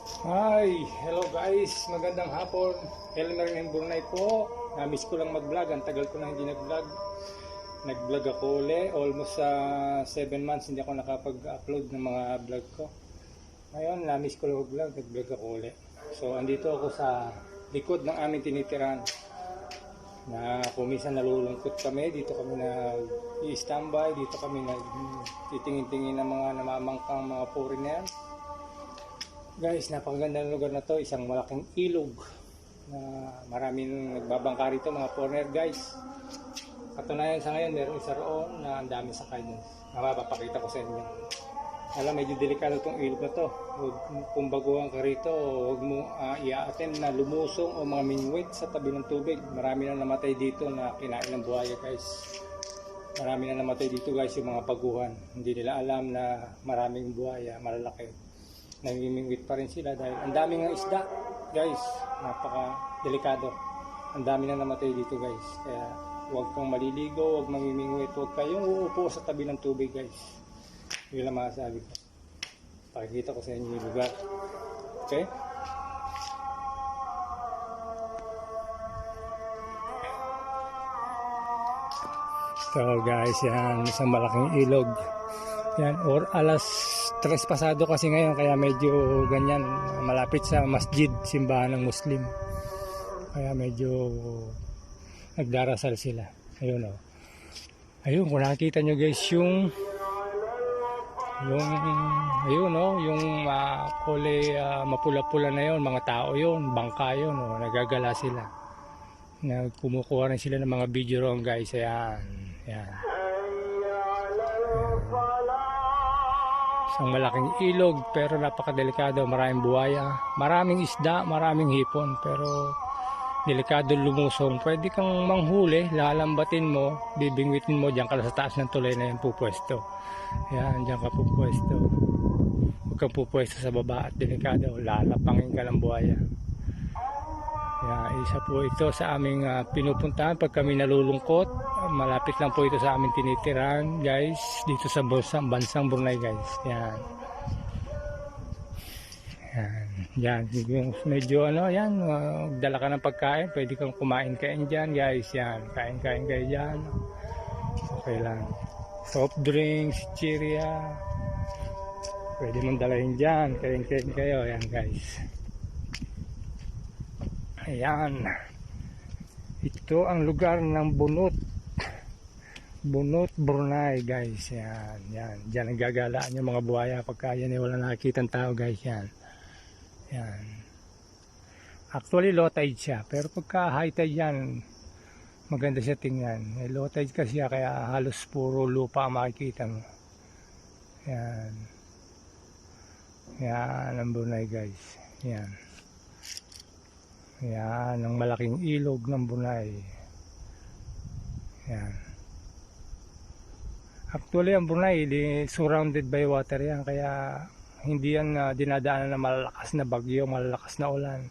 Hi! Hello guys! Magandang hapon. Elmer ng Burnay po. Namiss ko lang mag-vlog. Ang tagal ko na hindi nag-vlog. Nag-vlog ako uli. Almost 7 months hindi ako nakapag-upload ng mga vlog ko. Ngayon, namiss ko lang mag-vlog. Nag-vlog ako uli. So, andito ako sa likod ng aming tinitirahan. Na kung minsan nalulungkot kami, dito kami nag-i-standby, dito kami nag-titingin-tingin ng mga namamangkang mga foreigner. Guys, napakaganda ng lugar na to, isang malaking ilog na maraming nagbabangka rito, mga foreigner guys. Katunayan sa ngayon, meron isa roon na ang dami sakay dun. Mapapakita ko sa inyo. Alam, medyo delikado itong ilog na to. Kung baguhan ka rito, huwag mo i-attend na lumusong o mga mingwit sa tabi ng tubig. Marami na namatay dito na kinain ng buhaya guys. Marami na namatay dito guys, yung mga baguhan. Hindi nila alam na maraming buhaya, malalaki. Namimingwit pa rin sila dahil ang daming ng isda guys, napaka delikado. Ang dami na namatay dito guys, kaya huwag kang maliligo, huwag mamimingwit, huwag kayong uupo sa tabi ng tubig guys. Yun lang masasabi ko. Pakikita ko sa inyo yung lugar. Okay? So guys, yan isang malaking ilog. Yan, or alas 3 pasado kasi ngayon, kaya medyo ganyan, malapit sa masjid, simbahan ng Muslim, kaya medyo nagdarasal sila. Ayun o, ayun, kung nakikita nyo guys ayun o, yung kulay mapula-pula na yun, mga tao yun, bangka yun o, nagagala sila, kumukuha rin sila ng mga video ron guys. Ayan, yan. Isang malaking ilog pero napakadelikado, maraming buhaya, maraming isda, maraming hipon, pero delikado lumusong. Pwede kang manghuli, lalambatin mo, bibingwitin mo, diyan ka sa taas ng tulay na yan pupwesto. Yan, diyan ka pupwesto. Huwag kang pupwesto sa baba at delikado, lalapangin ka ng buhaya. Yan, isa po ito sa aming pinupuntahan pag kami nalulungkot. Malapit lang po ito sa aming tinitirahan guys, dito sa bansang Brunei guys. Yan. Yan, yan. Medyo yan, dala ka ng pagkain, pwede kang kumain-kain dyan guys. Yan, kain-kain kayo dyan. Okay lang. Soft drinks, chiria, pwede mong dalahin dyan, kain-kain kayo. Yan guys. Ayan. Ito ang lugar ng Bunot, Brunei guys. Yan, yan. Diyan nagagalaan yung mga buhaya pagka yan ay wala nakikitang tao guys. Yan. Yan. Actually low tide siya, pero pagka high tide yan, maganda siya tingnan. Low tide kasi siya, kaya halos puro lupa ang makikita mo. Yan. Yan ang Brunei guys. Yan. Yan ang malaking ilog ng Brunei. Yan. Actually ang Brunei surrounded by water yan, kaya hindi yan dinadaanan ng malalakas na bagyo, malalakas na ulan.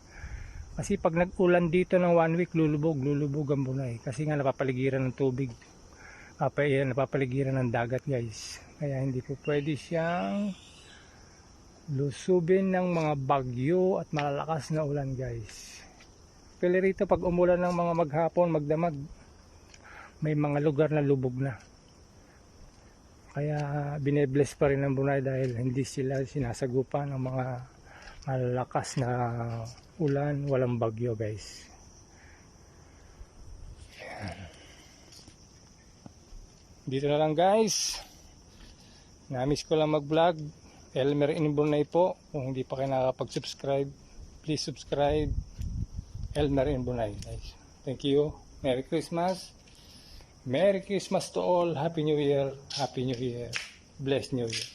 Kasi pag nag-ulan dito ng 1 week, lulubog ang Brunei, kasi nga napapaligiran ng tubig, napapaligiran ng dagat guys. Kaya hindi po pwede siyang lusubin ng mga bagyo at malalakas na ulan guys. Pero rito pag umulan ng mga maghapon, magdamag, may mga lugar na lubog na. Kaya binebless pa rin ng Brunei dahil hindi sila sinasagupan ng mga malalakas na ulan, walang bagyo guys. Yan. Dito na lang guys. Namiss ko lang mag-vlog. Elmer in Brunei po. Kung hindi pa kayo nakakapag-subscribe, please subscribe. Elmer in Brunei guys. Thank you. Merry Christmas. Merry Christmas to all. Happy New Year. Happy New Year. Blessed New Year.